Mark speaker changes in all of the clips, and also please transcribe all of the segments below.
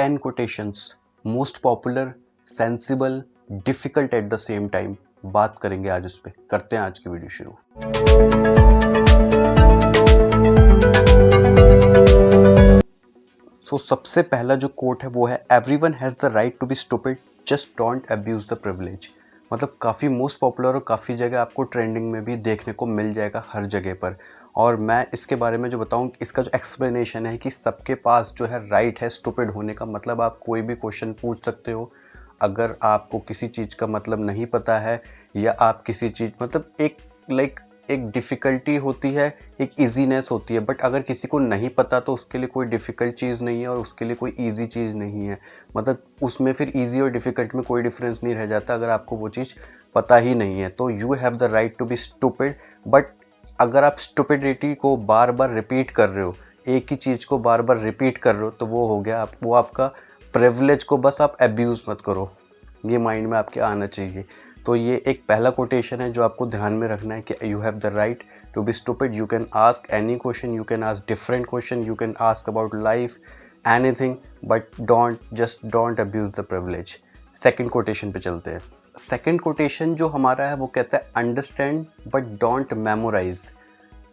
Speaker 1: 10 quotations most popular, sensible, difficult at the same time बात करेंगे आज उस पे। करते हैं आज की वीडियो शुरू। सबसे पहला जो कोट है वो है everyone has the right to be stupid, just don't abuse the privilege. मतलब काफ़ी मोस्ट पॉपुलर और काफ़ी जगह आपको ट्रेंडिंग में भी देखने को मिल जाएगा हर जगह पर। और मैं इसके बारे में जो बताऊं, इसका जो एक्सप्लेनेशन है कि सबके पास जो है राइट है स्टूपिड होने का। मतलब आप कोई भी क्वेश्चन पूछ सकते हो अगर आपको किसी चीज़ का मतलब नहीं पता है, या आप किसी चीज़ मतलब एक डिफ़िकल्टी होती है, एक ईज़ीनेस होती है, बट अगर किसी को नहीं पता तो उसके लिए कोई डिफ़िकल्ट चीज़ नहीं है और उसके लिए कोई ईज़ी चीज़ नहीं है। मतलब उसमें फिर ईज़ी और डिफ़िकल्ट में कोई डिफ़रेंस नहीं रह जाता अगर आपको वो चीज़ पता ही नहीं है। तो you have the right to be stupid, but अगर आप स्टुपिडिटी को बार बार रिपीट कर रहे हो, एक ही चीज़ को बार बार रिपीट कर रहे हो, तो वो हो गया वो आपका प्रिविलेज को बस आप अब्यूज़ मत करो। ये माइंड में आपके आना चाहिए। तो ये एक पहला कोटेशन है जो आपको ध्यान में रखना है कि you have the right to be stupid. You can ask any question, you can ask different question, you can ask about life, anything, but don't abuse the privilege. Second quotation पे चलते हैं। सेकंड कोटेशन जो हमारा है वो कहता है understand but don't memorise.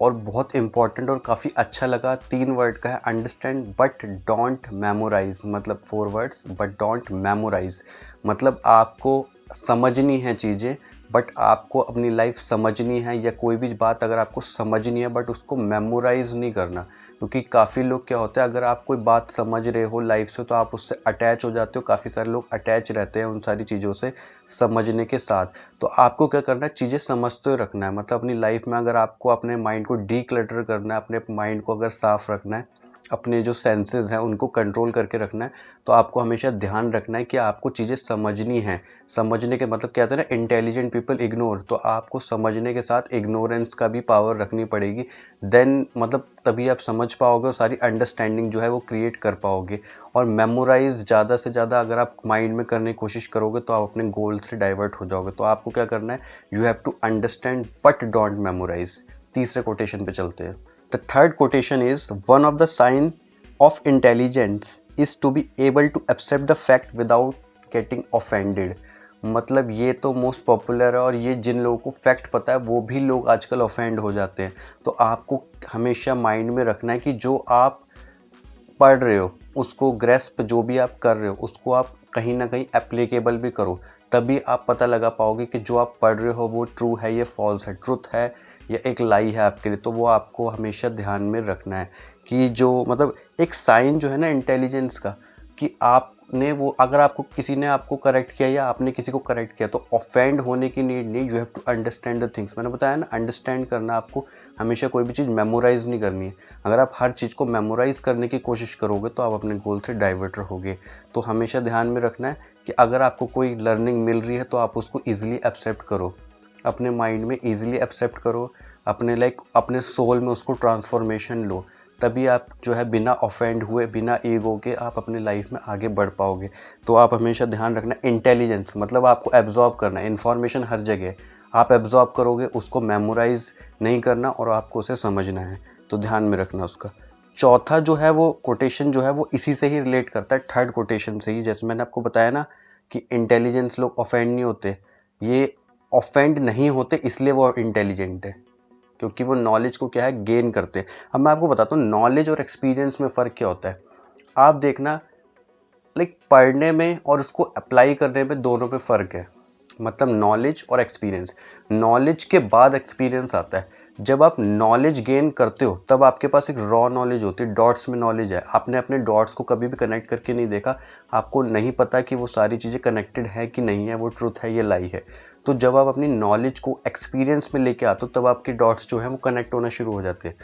Speaker 1: और बहुत इंपॉर्टेंट और काफ़ी अच्छा लगा, 3 वर्ड का है, अंडरस्टैंड बट डोंट मेमोराइज। मतलब 4 वर्ड्स, बट डोंट मेमोराइज। मतलब आपको समझनी है चीज़ें, बट आपको अपनी लाइफ समझनी है, या कोई भी बात अगर आपको समझनी है बट उसको मेमोराइज़ नहीं करना। क्योंकि काफ़ी लोग क्या होता है, अगर आप कोई बात समझ रहे हो लाइफ से तो आप उससे अटैच हो जाते हो। काफ़ी सारे लोग अटैच रहते हैं उन सारी चीज़ों से समझने के साथ। तो आपको क्या करना है, चीज़ें समझते हुए रखना है। मतलब अपनी लाइफ में अगर आपको अपने माइंड को डीक्लटर करना है, अपने माइंड को अगर साफ़ रखना है, अपने जो सेंसेस हैं उनको कंट्रोल करके रखना है, तो आपको हमेशा ध्यान रखना है कि आपको चीज़ें समझनी हैं। समझने के मतलब क्या होता है ना, इंटेलिजेंट पीपल इग्नोर। तो आपको समझने के साथ इग्नोरेंस का भी पावर रखनी पड़ेगी। देन मतलब तभी आप समझ पाओगे और सारी अंडरस्टैंडिंग जो है वो क्रिएट कर पाओगे। और मेमोराइज़ ज़्यादा से ज़्यादा अगर आप माइंड में करने की कोशिश करोगे तो आप अपने गोल से डाइवर्ट हो जाओगे। तो आपको क्या करना है, you have to understand but don't memorise. तीसरे कोटेशन पे चलते हैं। The third quotation is one of the sign of intelligence is to be able to accept the fact without getting offended। मतलब ये तो मोस्ट पॉपुलर है और ये जिन लोगों को फैक्ट पता है वो भी लोग आजकल ऑफेंड हो जाते हैं। तो आपको हमेशा माइंड में रखना है कि जो आप पढ़ रहे हो उसको ग्रेस्प, जो भी आप कर रहे हो उसको आप कहीं ना कहीं एप्लीकेबल भी करो। तभी आप पता लगा पाओगे कि जो आप पढ़ रहे हो वो ट्रू है, ये फॉल्स है, ट्रुथ है या एक लाई है आपके लिए। तो वो आपको हमेशा ध्यान में रखना है कि जो मतलब एक साइन जो है ना इंटेलिजेंस का, कि आपने वो अगर आपको किसी ने आपको करेक्ट किया या आपने किसी को करेक्ट किया तो ऑफेंड होने की नीड नहीं। You have to understand the things. मैंने बताया ना, अंडरस्टैंड करना। आपको हमेशा कोई भी चीज़ मेमोराइज़ नहीं करनी है। अगर आप हर चीज़ को मेमोराइज़ करने की कोशिश करोगे तो आप अपने गोल से डाइवर्ट रहोगे। तो हमेशा ध्यान में रखना है कि अगर आपको कोई लर्निंग मिल रही है तो आप उसको ईजिली एक्सेप्ट करो, अपने माइंड में ईजिली एक्सेप्ट करो, अपने अपने सोल में उसको ट्रांसफॉर्मेशन लो। तभी आप जो है बिना ऑफेंड हुए, बिना ईगो के आप अपनी लाइफ में आगे बढ़ पाओगे। तो आप हमेशा ध्यान रखना, इंटेलिजेंस मतलब आपको एब्जॉर्ब करना है। इन्फॉर्मेशन हर जगह आप एब्जॉर्ब करोगे, उसको मेमोराइज नहीं करना और आपको उसे समझना है। तो ध्यान में रखना उसका। चौथा जो है वो कोटेशन जो है वो इसी से ही रिलेट करता है, थर्ड कोटेशन से ही। जैसे मैंने आपको बताया ना कि इंटेलिजेंस लोग ऑफेंड नहीं होते, ये ऑफेंड नहीं होते इसलिए वो इंटेलिजेंट है, क्योंकि वो नॉलेज को क्या है, गेन करते हैं। अब मैं आपको बताता हूँ नॉलेज और एक्सपीरियंस में फ़र्क क्या होता है। आप देखना, पढ़ने में और उसको अप्लाई करने में दोनों में फ़र्क है। मतलब नॉलेज और एक्सपीरियंस, नॉलेज के बाद एक्सपीरियंस आता है। जब आप नॉलेज गेन करते हो तब आपके पास एक रॉ नॉलेज होती है, डॉट्स में नॉलेज है। आपने अपने डॉट्स को कभी भी कनेक्ट करके नहीं देखा, आपको नहीं पता कि वो सारी चीज़ें कनेक्टेड है कि नहीं है, वो ट्रुथ है, ये लाई है। तो जब आप अपनी नॉलेज को एक्सपीरियंस में लेके आते हो तब आपके डॉट्स जो हैं वो कनेक्ट होना शुरू हो जाते हैं।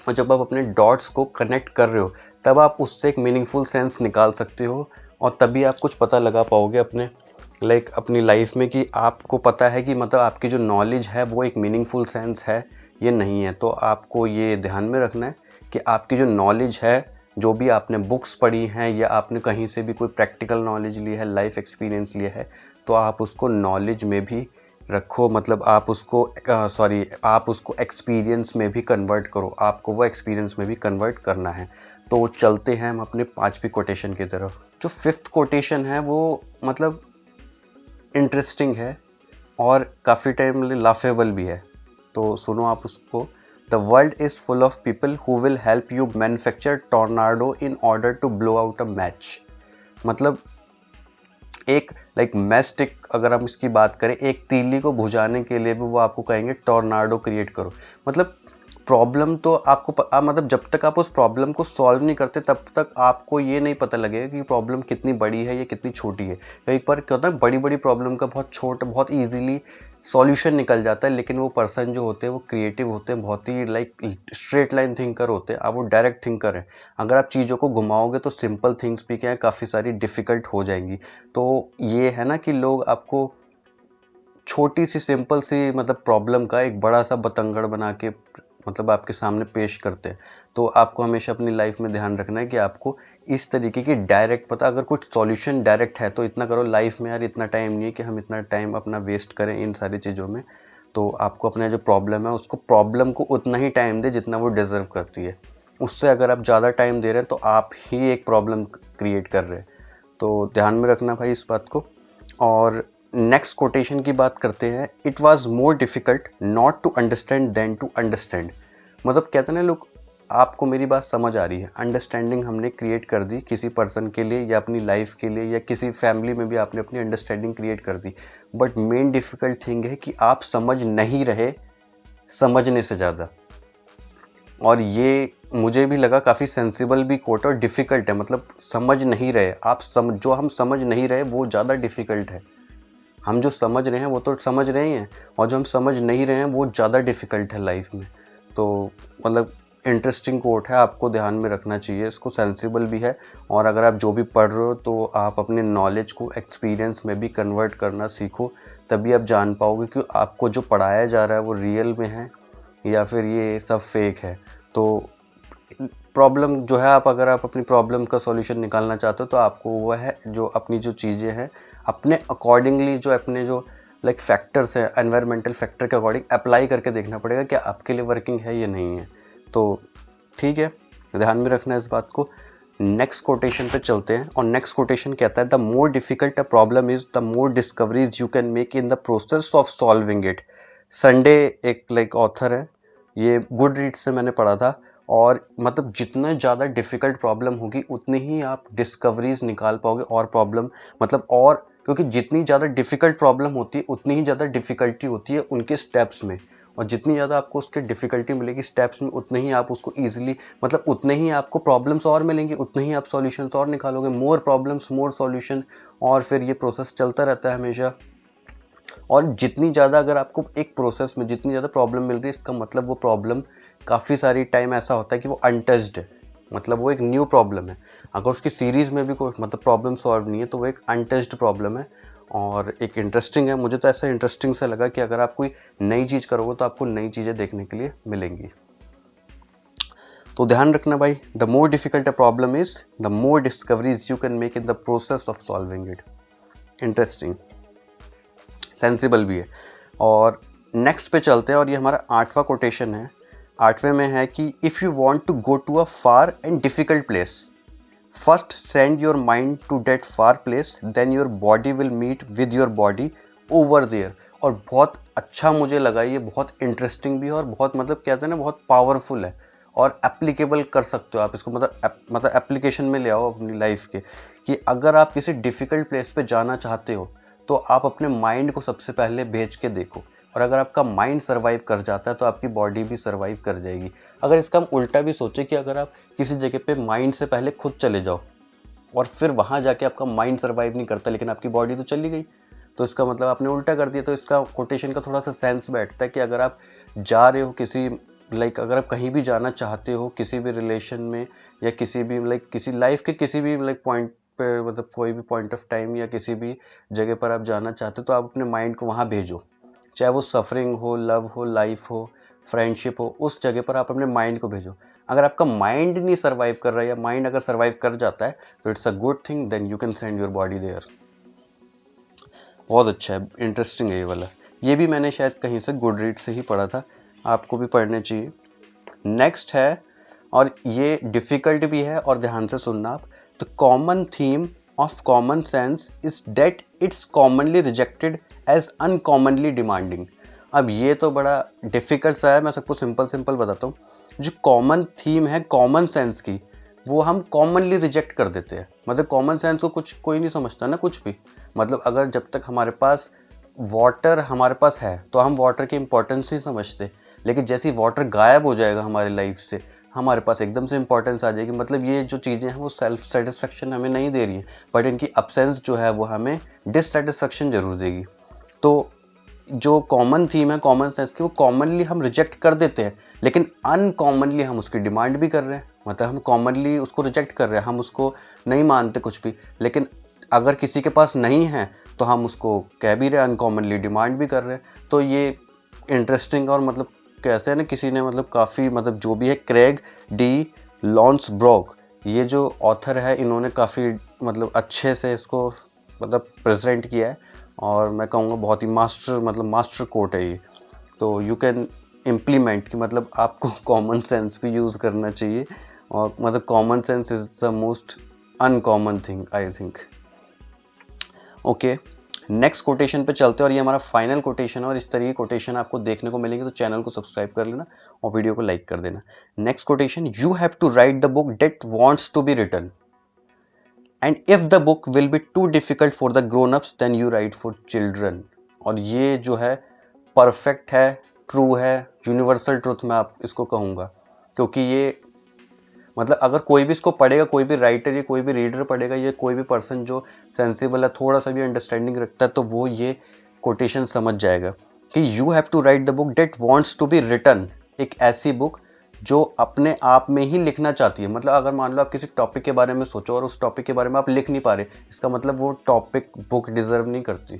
Speaker 1: और जब आप अपने डॉट्स को कनेक्ट कर रहे हो तब आप उससे एक मीनिंगफुल सेंस निकाल सकते हो, और तभी आप कुछ पता लगा पाओगे अपने अपनी लाइफ में कि आपको पता है कि मतलब आपकी जो नॉलेज है वो एक मीनिंगफुल सेंस है, ये नहीं है। तो आपको ये ध्यान में रखना है कि आपकी जो नॉलेज है, जो भी आपने बुक्स पढ़ी हैं या आपने कहीं से भी कोई प्रैक्टिकल नॉलेज ली है, लाइफ एक्सपीरियंस लिया है, तो आप उसको नॉलेज में भी रखो। मतलब आप उसको एक्सपीरियंस में भी कन्वर्ट करो, आपको वो एक्सपीरियंस में भी कन्वर्ट करना है। तो चलते हैं हम अपने 5वीं कोटेशन की तरफ। जो 5th कोटेशन है वो मतलब इंटरेस्टिंग है और काफ़ी टाइम लाफेबल भी है, तो सुनो आप उसको। The world is full of people who will help you manufacture tornado in order to blow out a match. मतलब एक मैच स्टिक, अगर हम इसकी बात करें, एक तीली को बुझाने के लिए भी वो आपको कहेंगे टॉर्नाडो क्रिएट करो। मतलब प्रॉब्लम तो आपको मतलब जब तक आप उस प्रॉब्लम को सॉल्व नहीं करते तब तक आपको ये नहीं पता लगेगा कि प्रॉब्लम कितनी बड़ी है या कितनी छोटी है। कई बार क्या होता है, बड़ी बड़ी प्रॉब्लम का बहुत ईजीली सॉल्यूशन निकल जाता है, लेकिन वो पर्सन जो होते हैं वो क्रिएटिव होते हैं, बहुत ही स्ट्रेट लाइन थिंकर होते हैं। अब वो डायरेक्ट थिंकर हैं। अगर आप चीज़ों को घुमाओगे तो सिंपल थिंग्स भी क्या है, काफ़ी सारी डिफ़िकल्ट हो जाएंगी। तो ये है ना कि लोग आपको छोटी सी सिंपल सी मतलब प्रॉब्लम का एक बड़ा सा बतंगड़ बना के मतलब आपके सामने पेश करते हैं। तो आपको हमेशा अपनी लाइफ में ध्यान रखना है कि आपको इस तरीके की डायरेक्ट पता, अगर कुछ सॉल्यूशन डायरेक्ट है तो इतना करो। लाइफ में यार इतना टाइम नहीं है कि हम इतना टाइम अपना वेस्ट करें इन सारी चीज़ों में। तो आपको अपना जो प्रॉब्लम है उसको, प्रॉब्लम को उतना ही टाइम दे जितना वो डिज़र्व करती है। उससे अगर आप ज़्यादा टाइम दे रहे हैं तो आप ही एक प्रॉब्लम क्रिएट कर रहे हैं। तो ध्यान में रखना भाई इस बात को। और नेक्स्ट कोटेशन की बात करते हैं। It was more difficult not to understand than to understand. मतलब कहते हैं ना लोग, आपको मेरी बात समझ आ रही है, अंडरस्टैंडिंग हमने क्रिएट कर दी किसी पर्सन के लिए या अपनी लाइफ के लिए, या किसी फैमिली में भी आपने अपनी अंडरस्टैंडिंग क्रिएट कर दी। बट मेन डिफ़िकल्ट थिंग है कि आप समझ नहीं रहे समझने से ज़्यादा। और ये मुझे भी लगा काफ़ी सेंसिबल भी कोट और डिफ़िकल्ट है। मतलब समझ नहीं रहे आप, जो हम समझ नहीं रहे वो ज़्यादा डिफ़िकल्ट है। हम जो समझ रहे हैं वो तो समझ रहे ही हैं, और जो हम समझ नहीं रहे हैं वो ज़्यादा डिफ़िकल्ट है लाइफ में। तो मतलब इंटरेस्टिंग कोट है, आपको ध्यान में रखना चाहिए इसको, सेंसिबल भी है। और अगर आप जो भी पढ़ रहे हो तो आप अपने नॉलेज को एक्सपीरियंस में भी कन्वर्ट करना सीखो, तभी आप जान पाओगे कि आपको जो पढ़ाया जा रहा है वो रियल में है या फिर ये सब फेक है। तो प्रॉब्लम जो है, अगर आप अपनी प्रॉब्लम का सॉल्यूशन निकालना चाहते हो तो आपको वो है जो अपनी जो चीज़ें हैं अपने अकॉर्डिंगली, जो अपने जो फैक्टर्स हैं, एनवायरमेंटल फैक्टर के अकॉर्डिंग अप्लाई करके देखना पड़ेगा कि आपके लिए वर्किंग है या नहीं है। तो ठीक है, ध्यान में रखना इस बात को। नेक्स्ट कोटेशन पे चलते हैं, और नेक्स्ट कोटेशन कहता है the more difficult a problem is the more discoveries you can make in the process of solving it. Sunday एक ऑथर है, ये गुड रीड्स से मैंने पढ़ा था। और मतलब जितना ज़्यादा डिफ़िकल्ट प्रॉब्लम होगी उतनी ही आप डिस्कवरीज निकाल पाओगे और प्रॉब्लम मतलब, और क्योंकि जितनी ज़्यादा डिफ़िकल्ट प्रॉब्लम होती है उतनी ही ज़्यादा डिफ़िकल्टी होती है उनके स्टेप्स में, और जितनी ज़्यादा आपको उसके डिफ़िकल्टी मिलेगी स्टेप्स में उतने ही आप उसको ईजिली, मतलब उतने ही आपको प्रॉब्लम्स और मिलेंगी, उतने ही आप सॉल्यूशंस और निकालोगे। मोर प्रॉब्लम्स मोर सॉल्यूशन, और फिर ये प्रोसेस चलता रहता है हमेशा। और जितनी ज़्यादा अगर आपको एक प्रोसेस में जितनी ज़्यादा प्रॉब्लम मिल रही है, इसका मतलब वो प्रॉब्लम काफ़ी सारी टाइम ऐसा होता है कि वो अनटच्ड है, मतलब वो एक न्यू प्रॉब्लम है। अगर उसकी सीरीज़ में भी कोई मतलब प्रॉब्लम सॉल्व नहीं है तो वो एक अनटच्ड प्रॉब्लम है। और एक इंटरेस्टिंग है, मुझे तो ऐसा इंटरेस्टिंग सा लगा कि अगर आप कोई नई चीज़ करोगे तो आपको नई चीज़ें देखने के लिए मिलेंगी। तो ध्यान रखना भाई, the more difficult a problem is the more discoveries you can make in the process of solving it. Interesting, sensible भी है। और नेक्स्ट पे चलते हैं, और ये हमारा 8वां कोटेशन है। 8वें में है कि if you want to go to a far and difficult place, first send your mind to that far place, then your body will meet with your body over there. और बहुत अच्छा मुझे लगा ये, बहुत इंटरेस्टिंग भी है और बहुत मतलब कहते हैं ना बहुत पावरफुल है, और एप्लीकेबल कर सकते हो आप इसको, मतलब एप्लीकेशन में ले आओ अपनी लाइफ के। कि अगर आप किसी डिफ़िकल्ट प्लेस पे जाना चाहते हो तो आप अपने माइंड को सबसे पहले भेज के देखो, और अगर आपका माइंड सर्वाइव कर जाता है तो आपकी बॉडी भी सर्वाइव कर जाएगी। अगर इसका हम उल्टा भी सोचें कि अगर आप किसी जगह पे माइंड से पहले खुद चले जाओ और फिर वहाँ जाके आपका माइंड सर्वाइव नहीं करता लेकिन आपकी बॉडी तो चली गई, तो इसका मतलब आपने उल्टा कर दिया। तो इसका कोटेशन का थोड़ा सा सेंस बैठता है कि अगर आप जा रहे हो किसी अगर आप कहीं भी जाना चाहते हो किसी भी रिलेशन में, या किसी भी किसी लाइफ के किसी भी पॉइंट पे, मतलब कोई भी पॉइंट ऑफ टाइम या किसी भी जगह पर आप जाना चाहते हो तो आप अपने माइंड को वहाँ भेजो। चाहे वो सफरिंग हो, लव हो, लाइफ हो, फ्रेंडशिप हो, उस जगह पर आप अपने माइंड को भेजो। अगर आपका माइंड नहीं सर्वाइव कर रहा है, या माइंड अगर सर्वाइव कर जाता है तो it's a good thing, then you can send your body there. बहुत अच्छा है, इंटरेस्टिंग है ये वाला। ये भी मैंने शायद कहीं से गुड रीड से ही पढ़ा था, आपको भी पढ़ने चाहिए। नेक्स्ट है और ये डिफ़िकल्ट भी है, और ध्यान से सुनना आप। The common theme of common sense is that it's commonly rejected as uncommonly demanding. अब ये तो बड़ा डिफ़िकल्ट सा है, मैं सबको सिंपल बताता हूँ। जो कॉमन थीम है कॉमन सेंस की, वो हम कॉमनली रिजेक्ट कर देते हैं। मतलब कॉमन सेंस को कुछ कोई नहीं समझता ना, कुछ भी। मतलब अगर जब तक हमारे पास वाटर हमारे पास है तो हम वाटर की इंपॉर्टेंस ही समझते, लेकिन जैसे ही वाटर गायब हो जाएगा हमारी लाइफ से, हमारे पास एकदम से इंपॉर्टेंस आ जाएगी। मतलब ये जो चीज़ें हैं वो सेल्फ सेटिस्फेक्शन हमें नहीं दे रही है, बट इनकी अब्सेंस जो है वो हमें डिससेटिस्फेक्शन ज़रूर देगी। तो जो कॉमन थीम है कॉमन सेंस की, वो कॉमनली हम रिजेक्ट कर देते हैं, लेकिन अनकॉमनली हम उसकी डिमांड भी कर रहे हैं। मतलब हम कॉमनली उसको रिजेक्ट कर रहे हैं, हम उसको नहीं मानते कुछ भी, लेकिन अगर किसी के पास नहीं है तो हम उसको कह भी रहे हैं, अनकॉमनली डिमांड भी कर रहे हैं। तो ये इंटरेस्टिंग, और मतलब कहते हैं ना, किसी ने मतलब काफ़ी मतलब जो भी है, क्रेग डी लॉन्सब्रोग, ये जो ऑथर है, इन्होंने काफ़ी मतलब अच्छे से इसको मतलब प्रेजेंट किया है, और मैं कहूँगा बहुत ही मास्टर कोट है ये। तो यू कैन इम्प्लीमेंट कि मतलब आपको कॉमन सेंस भी यूज़ करना चाहिए, और मतलब common sense is the most uncommon thing I think. Okay, next quotation पे चलते हैं, और ये हमारा फाइनल कोटेशन है, और इस तरह की कोटेशन आपको देखने को मिलेंगे, तो चैनल को सब्सक्राइब कर लेना और वीडियो को लाइक कर देना। Next quotation, you have to write the book that wants to be written, and if the book will be too difficult for the grown ups then you write for children. और ये जो है perfect है, true है, universal truth मैं आप इसको कहूँगा, क्योंकि ये मतलब अगर कोई भी इसको पढ़ेगा, कोई भी राइटर या कोई भी रीडर पढ़ेगा, या कोई भी पर्सन जो सेंसिबल है, थोड़ा सा भी अंडरस्टैंडिंग रखता है, तो वो ये कोटेशन समझ जाएगा कि you have to write the book that wants to be written. एक ऐसी बुक जो अपने आप में ही लिखना चाहती है। मतलब अगर मान लो आप किसी टॉपिक के बारे में सोचो और उस टॉपिक के बारे में आप लिख नहीं पा रहे, इसका मतलब वो टॉपिक बुक डिज़र्व नहीं करती।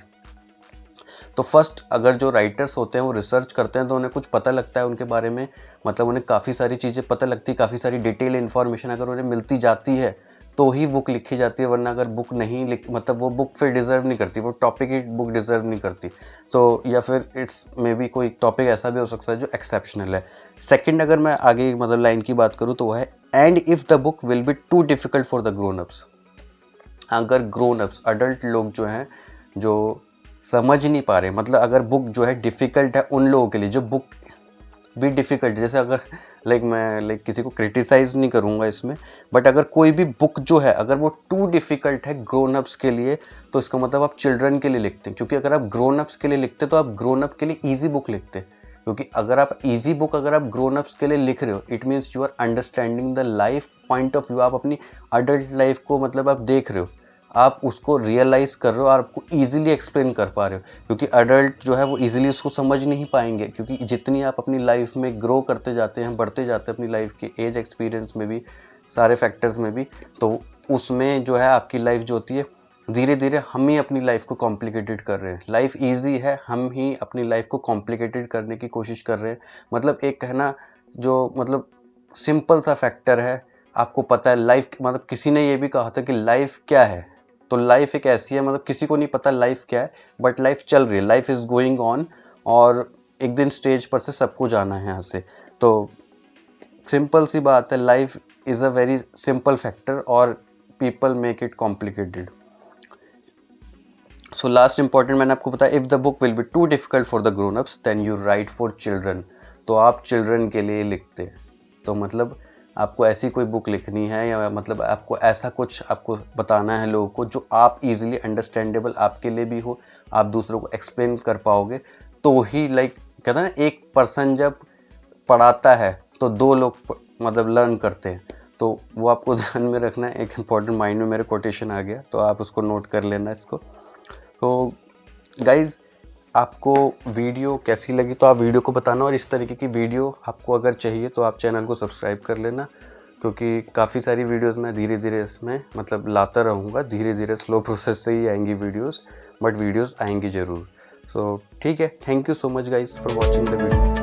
Speaker 1: तो फर्स्ट, अगर जो राइटर्स होते हैं वो रिसर्च करते हैं, तो उन्हें कुछ पता लगता है उनके बारे में, मतलब उन्हें काफ़ी सारी चीज़ें पता लगती, काफ़ी सारी डिटेल इन्फॉर्मेशन अगर उन्हें मिलती जाती है तो ही बुक लिखी जाती है, वरना अगर बुक नहीं लिख मतलब वो बुक फिर डिज़र्व नहीं करती, वो टॉपिक ही बुक डिज़र्व नहीं करती। तो या फिर इट्स मे बी कोई टॉपिक ऐसा भी हो सकता है जो एक्सेप्शनल है। सेकेंड, अगर मैं आगे मतलब लाइन की बात करूँ तो वो है, and if the book will be too difficult for the grown ups. अगर ग्रोन अप्स अडल्ट लोग जो हैं, जो समझ नहीं पा रहे, मतलब अगर बुक जो है डिफ़िकल्ट है उन लोगों के लिए जो बुक भी डिफ़िकल्ट, जैसे अगर मैं किसी को क्रिटिसाइज़ नहीं करूँगा इसमें, बट अगर कोई भी बुक जो है अगर वो टू डिफ़िकल्ट है ग्रोन अप्स के लिए, तो इसका मतलब आप चिल्ड्रन के लिए लिखते हैं। क्योंकि अगर आप ग्रोन अप्स के लिए लिखते तो आप ग्रोन अप के लिए ईजी बुक लिखते, क्योंकि अगर आप ईजी बुक अगर आप ग्रोन अप्स के लिए लिख रहे हो, it means you are understanding the life point of view. आप अपनी अडल्ट लाइफ को मतलब आप देख रहे हो, आप उसको रियलाइज़ कर रहे हो और आपको ईज़िली एक्सप्लेन कर पा रहे हो, क्योंकि अडल्ट जो है वो ईज़िली उसको समझ नहीं पाएंगे। क्योंकि जितनी आप अपनी लाइफ में ग्रो करते जाते हैं, बढ़ते जाते हैं अपनी लाइफ के एज एक्सपीरियंस में भी, सारे फैक्टर्स में भी, तो उसमें जो है आपकी लाइफ जो होती है, धीरे धीरे हम ही अपनी लाइफ को कॉम्प्लिकेटेड कर रहे हैं। लाइफ ईजी है, हम ही अपनी लाइफ को कॉम्प्लिकेटेड करने की कोशिश कर रहे हैं। मतलब एक कहना जो मतलब सिंपल सा फैक्टर है, आपको पता है लाइफ मतलब किसी ने ये भी कहा था कि लाइफ क्या है, तो लाइफ एक ऐसी है, मतलब किसी को नहीं पता लाइफ क्या है, बट लाइफ चल रही है, लाइफ इज़ गोइंग ऑन, और एक दिन स्टेज पर से सबको जाना है यहाँ से। तो सिंपल सी बात है, life is a very simple factor और people make it complicated. So last important मैंने आपको बताया, if the book will be too difficult for the grown ups then you write for children. तो आप चिल्ड्रन के लिए लिखते, तो मतलब आपको ऐसी कोई बुक लिखनी है, या मतलब आपको ऐसा कुछ आपको बताना है लोगों को जो आप इजीली अंडरस्टैंडेबल आपके लिए भी हो, आप दूसरों को एक्सप्लेन कर पाओगे, तो ही कहते हैं ना, एक पर्सन जब पढ़ाता है तो दो लोग मतलब लर्न करते हैं। तो वो आपको ध्यान में रखना है। एक इम्पॉर्टेंट माइंड में मेरे कोटेशन आ गया, तो आप उसको नोट कर लेना इसको। तो गाइज़, आपको वीडियो कैसी लगी तो आप वीडियो को बताना, और इस तरीके की वीडियो आपको अगर चाहिए तो आप चैनल को सब्सक्राइब कर लेना, क्योंकि काफ़ी सारी वीडियोस मैं धीरे धीरे इसमें मतलब लाता रहूँगा। धीरे धीरे स्लो प्रोसेस से ही आएंगी वीडियोस, बट वीडियोस आएंगी ज़रूर। सो ठीक है, thank you so much guys for watching the video.